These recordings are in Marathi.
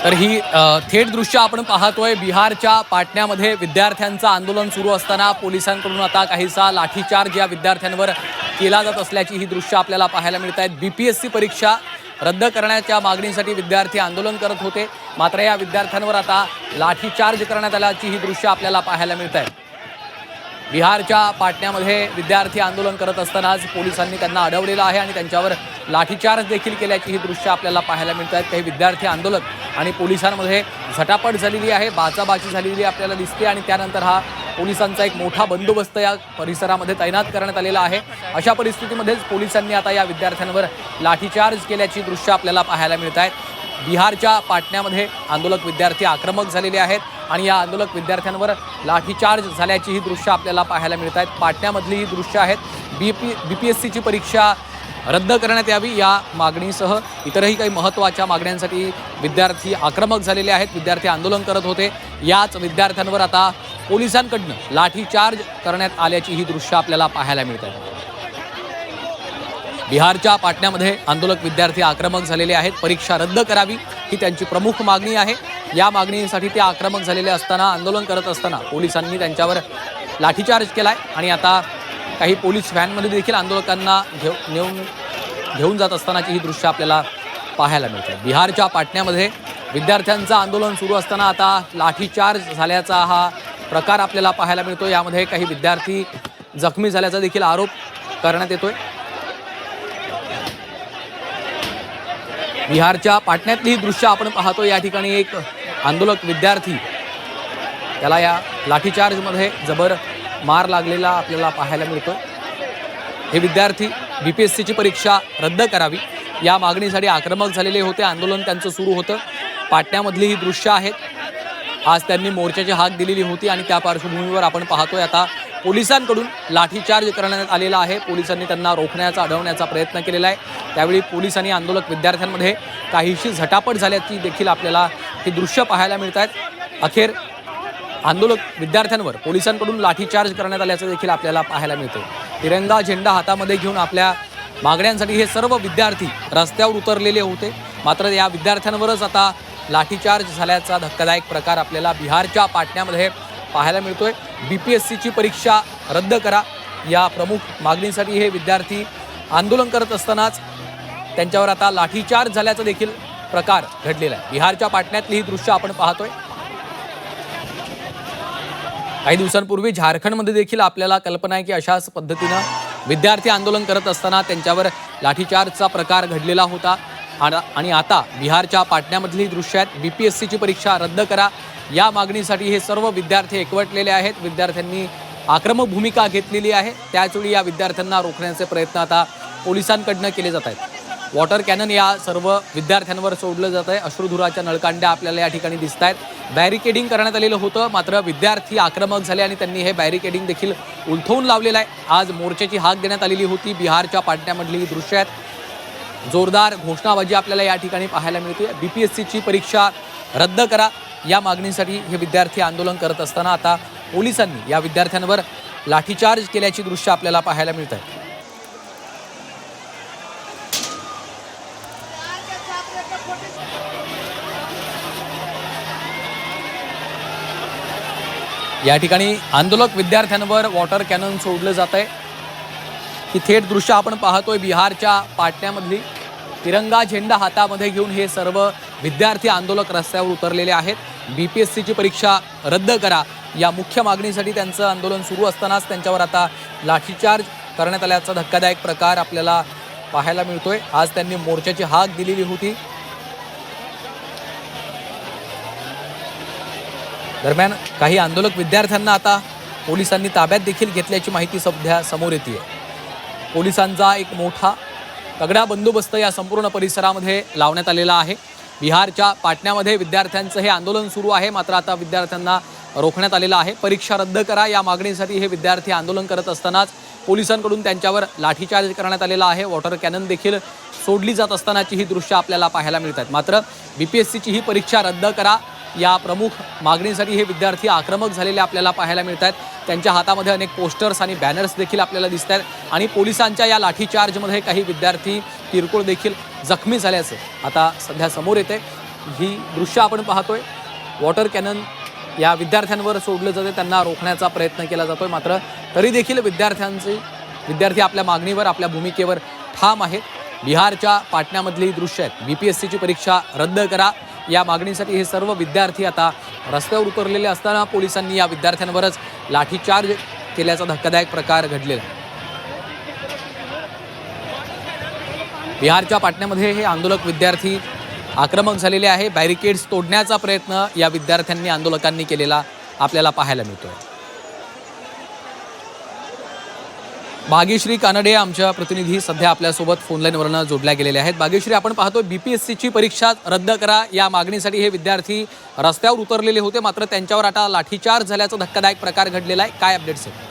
तर ही थेट दृश्य आपण पाहतोय बिहारच्या पाटण्यामध्ये विद्यार्थ्यांचं आंदोलन सुरू असताना पोलिसांकडून आता काहीसा लाठीचार्ज या विद्यार्थ्यांवर केला जात असल्याची ही दृश्य आपल्याला पाहायला मिळत आहेत। बीपीएससी परीक्षा रद्द करण्याच्या मागणीसाठी विद्यार्थी आंदोलन करत होते, मात्र या विद्यार्थ्यांवर आता लाठीचार्ज करण्यात आल्याची ही दृश्य आपल्याला पाहायला मिळत आहेत। बिहारच्या पाटण्यामध्ये विद्यार्थी आंदोलन करत असतानाच पोलिसांनी त्यांना अडवलेलं आहे आणि त्यांच्यावर लाठीचार्ज देखील केल्याची ही दृश्य आपल्याला पाहायला मिळत आहेत। काही विद्यार्थी आंदोलक आणि पोलिसांमध्ये झटापट झालेली आहे, बाचाबाची झालेली आपल्याला दिसते आणि त्यानंतर हा पोलिसांचा एक मोठा बंदोबस्त या परिसरामध्ये तैनात करण्यात आलेला आहे। अशा परिस्थितीमध्येच पोलिसांनी आता या विद्यार्थ्यांवर लाठीचार्ज केल्याची दृश्य आपल्याला पाहायला मिळत आहेत। बिहारच्या पाटण्यामध्ये आंदोलक विद्यार्थी आक्रमक झालेले आहेत आणि या आंदोलक विद्यार्थ्यांवर लाठीचार्ज झाल्याची ही दृश्य आपल्याला पाहायला मिळत आहेत। पाटण्यामधली ही दृश्य आहेत। बीपीएससीची परीक्षा रद्द करण्यात यावी या मागणीसह इतरही काही महत्त्वाच्या मागण्यांसाठी विद्यार्थी आक्रमक झालेले आहेत। विद्यार्थी आंदोलन करत होते, याच विद्यार्थ्यांवर आता पोलिसांकडून लाठीचार्ज करण्यात आल्याची ही दृश्य आपल्याला पाहायला मिळत आहे। बिहारच्या पाटण्यामध्ये आंदोलक विद्यार्थी आक्रमक झालेले आहेत। परीक्षा रद्द करावी ही त्यांची प्रमुख मागणी आहे। या मागणीसाठी ते आक्रमक झालेले असताना, आंदोलन करत असताना पोलिसांनी त्यांच्यावर लाठीचार्ज केलाय आणि आता काही पोलीस व्हॅनमध्ये देखील आंदोलकांना घेऊन जात असतानाची ही दृश्य आपल्याला पाहायला मिळते। बिहारच्या पाटण्यामध्ये विद्यार्थ्यांचं आंदोलन सुरू असताना आता लाठीचार्ज झाल्याचा हा प्रकार आपल्याला पाहायला मिळतो। यामध्ये काही विद्यार्थी जखमी झाल्याचा देखील आरोप करण्यात येतोय। बिहारच्या पाटण्यातली ही दृश्य आपण पाहतो। या ठिकाणी एक आंदोलक विद्यार्थी, त्याला या लाठीचार्जमध्ये जबर मार लागलेला आपल्याला पाहायला मिळतो। हे विद्यार्थी बीपीएससीची परीक्षा रद्द करावी या मागणीसाठी आक्रमक झालेले होते। आंदोलन त्यांचं सुरू होतं। पाटण्यामधली ही दृश्य आहेत। आज त्यांनी मोर्चाची हाक दिलेली होती आणि त्या पार्श्वभूमीवर आपण पाहतोय आता पोलिसांकडून लाठीचार्ज करण्यात आलेला आहे। पोलिसांनी त्यांना रोखण्याचा, अडवण्याचा प्रयत्न केलेला आहे। त्यावेळी पोलिसांनी आंदोलक विद्यार्थ्यांमध्ये काहीशी झटापट झाल्याची देखील आपल्याला ही दृश्य पाहायला मिळत आहेत। अखेर आंदोलक विद्यार्थ्यांवर पोलिसांकडून लाठीचार्ज करण्यात आल्याचं देखील आपल्याला पाहायला मिळते। तिरंगा झेंडा हातामध्ये घेऊन आपल्या मागण्यांसाठी हे सर्व विद्यार्थी रस्त्यावर उतरलेले होते, मात्र या विद्यार्थ्यांवरच आता लाठीचार्ज झाल्याचा धक्कादायक प्रकार आपल्याला बिहारच्या पाटण्यामध्ये पाहायला मिळतोय। बीपीएससीची परीक्षा रद्द करा या प्रमुख मागणीसाठी हे विद्यार्थी आंदोलन करत असतानाच त्यांच्यावर आता लाठीचार्ज झाल्याचा देखील प्रकार घडलेला आहे। बिहारच्या पाटण्यातली ही दृश्य आपण पाहतोय। काही दिवसांपूर्वी झारखंडमध्ये देखील आपल्याला कल्पना आहे की अशाच पद्धतीनं विद्यार्थी आंदोलन करत असताना त्यांच्यावर लाठीचार्जचा प्रकार घडलेला होता आणि आता बिहारच्या पाटण्यामधली दृश्य आहेत। बीपीएससीची परीक्षा रद्द करा या मागणीसाठी हे सर्व विद्यार्थी एकवटलेले आहेत। विद्यार्थ्यांनी आक्रमक भूमिका घेतलेली आहे। त्याचवेळी या विद्यार्थ्यांना रोखण्याचे प्रयत्न आता पोलिसांकडनं केले जात आहेत। वॉटर कॅनन या सर्व विद्यार्थ्यांवर सोडलं जात आहे। अश्रुधुराच्या नळकांड्या आपल्याला या ठिकाणी दिसत आहेत। बॅरिकेडिंग करण्यात आलेलं होतं, मात्र विद्यार्थी आक्रमक झाले आणि त्यांनी हे बॅरिकेडिंग देखील उलथवून लावलेलं आहे। आज मोर्चाची हाक देण्यात आलेली होती। बिहारच्या पाटण्यामधली ही दृश्य आहेत। जोरदार घोषणाबाजी आपल्याला या ठिकाणी पाहायला मिळते। बीपीएससीची परीक्षा रद्द करा या मागणीसाठी हे विद्यार्थी आंदोलन करत असताना आता पोलिसांनी या विद्यार्थ्यांवर लाठीचार्ज केल्याची दृश्य आपल्याला पाहायला मिळत आहे। या ठिकाणी आंदोलक विद्यार्थ्यांवर वॉटर कॅनन सोडलं जात आहे। ही थेट दृश्य आपण पाहतोय। बिहारच्या पाटण्यामधली तिरंगा झेंडा हातामध्ये घेऊन हे सर्व विद्यार्थी आंदोलक रस्त्यावर उतरलेले आहेत। बीपीएससीची परीक्षा रद्द करा या मुख्य मागणीसाठी त्यांचं आंदोलन सुरू असतानाच त्यांच्यावर आता लाठीचार्ज करण्यात आल्याचा धक्कादायक प्रकार आपल्याला पाहायला मिळतोय। आज त्यांनी मोर्चाची हाक दिलेली होती। दरम्यान काही आंदोलक विद्यार्थ्यांना आता पोलिसांनी ताब्यात देखील घेतल्याची माहिती सध्या समोर येते। पोलिसांचा एक मोठा तगडा बंदोबस्त या संपूर्ण परिसरामध्ये लावण्यात आलेला आहे। बिहारच्या पाटण्यामध्ये विद्यार्थ्यांचं हे आंदोलन सुरू आहे, मात्र आता विद्यार्थ्यांना रोखण्यात आलेलं आहे। परीक्षा रद्द करा या मागणीसाठी हे विद्यार्थी आंदोलन करत असतानाच पोलिसांकडून त्यांच्यावर लाठीचार्ज करण्यात आलेला आहे। वॉटर कॅनन देखील सोडली जात असतानाची ही दृश्य आपल्याला पाहायला मिळतात। मात्र बीपीएससीची ही परीक्षा रद्द करा या प्रमुख मागणीसाठी हे विद्यार्थी आक्रमक झालेले आपल्याला पाहायला मिळतात। त्यांच्या हातामध्ये अनेक पोस्टर्स आणि बॅनर्स देखील आपल्याला दिसत आहेत आणि पोलिसांच्या या लाठीचार्जमध्ये काही विद्यार्थी किरकोळ देखील जखमी झाल्याचं आता सध्या समोर येते। ही दृश्य आपण पाहतोय. वॉटर कॅनन या विद्यार्थ्यांवर सोडलं जाते, त्यांना रोखण्याचा प्रयत्न केला जातोय. मात्र तरी देखील विद्यार्थी आपल्या मागणीवर, आपल्या भूमिकेवर ठाम आहेत. बिहारच्या पाटण्यामधली दृश्य आहेत. BPSCची परीक्षा रद्द करा या मागणीसाठी हे सर्व विद्यार्थी आता रस्त्यावर उतरलेले असताना पोलिसांनी या विद्यार्थ्यांवरच लाठीचार्ज केल्याचा धक्कादायक प्रकार घडलेला आहे. बिहारच्या पाटण्यामध्ये हे आंदोलक विद्यार्थी आक्रमक झालेले आहे. बॅरिकेड्स तोडण्याचा प्रयत्न या विद्यार्थ्यांनी, आंदोलकांनी केलेला आपल्याला पाहायला मिळतोय. भाग्यश्री कानडे आमच्या प्रतिनिधी सध्या आपल्यासोबत फोनलाईनवरनं जोडल्या गेलेल्या आहेत. भाग्यश्री, आपण पाहतोय BPSCची परीक्षा रद्द करा या मागणीसाठी हे विद्यार्थी रस्त्यावर उतरलेले होते, मात्र त्यांच्यावर आता लाठीचार्ज झाल्याचा धक्कादायक प्रकार घडलेला आहे. काय अपडेट्स आहेत?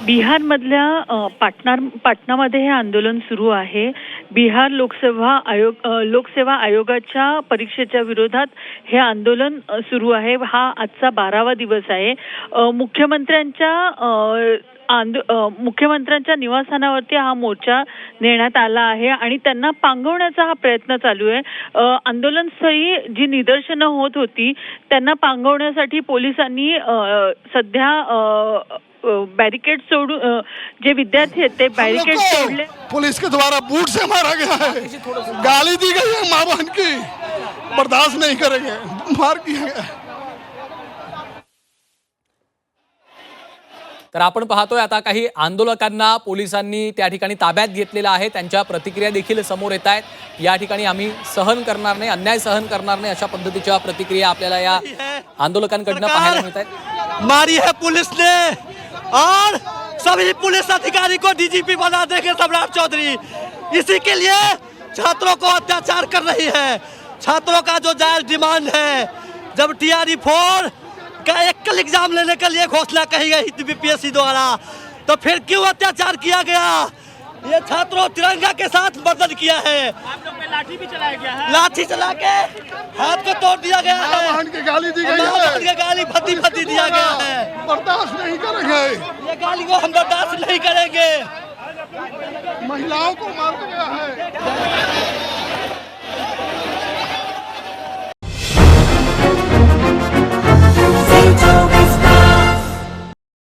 बिहारमधल्या पाटणामध्ये हे आंदोलन सुरू आहे. बिहार लोकसेवा आयोगाच्या परीक्षेच्या विरोधात हे आंदोलन सुरू आहे. हा आजचा 12वा दिवस आहे. मुख्यमंत्र्यांच्या निवासस्थानावरती हा मोर्चा नेण्यात आला आहे आणि त्यांना पांगवण्याचा हा प्रयत्न चालू आहे. आंदोलनस्थळी जी निदर्शनं होत होती त्यांना पांगवण्यासाठी पोलिसांनी सध्या बैरिकेड तोड़ू जो विद्यार्थी है ते बैरिकेड तोड़ले। पुलिस के द्वारा बूट से मारा गया है, गाली दी गई है मां बहन की, बर्दाश्त नहीं करेंगे, मार किया गया। तर आपण पाहतोय आता काही आंदोलकांना पोलिसांनी त्या ठिकाणी ताब्यात घेतलेलं आहे. त्यांच्या प्रतिक्रिया देखील समोर येत आहेत. या ठिकाणी आम्ही सहन करणार नाही, अन्याय सहन करणार नाही, अशा पद्धतीच्या प्रतिक्रिया आपल्याला या आंदोलकांकडून पाहायला मिळत आहेत. मारी है पुलिस ने और सभी पुलिस अधिकारी को डीजीपी बना देंगे सम्राट चौधरी। इसी के लिए छात्रों को अत्याचार कर रही है। छात्रों का जो जायज डिमांड है, जब TRE-4 का एकल एग्जाम लेने के लिए घोषणा कही गई थी BPSC द्वारा, तो फिर क्यों अत्याचार किया गया? ये छात्रों तिरंगा के साथ मर्डर किया है। आप लोग पे लाठी भी चलाया गया है, लाठी चला के हाथ को तोड़ दिया गया है, बहन की गाली दी गई है, गाली भद्दी दिया गया है। बर्दाश्त नहीं करेंगे, ये गाली को हम बर्दाश्त नहीं करेंगे। महिलाओं को मारा गया है।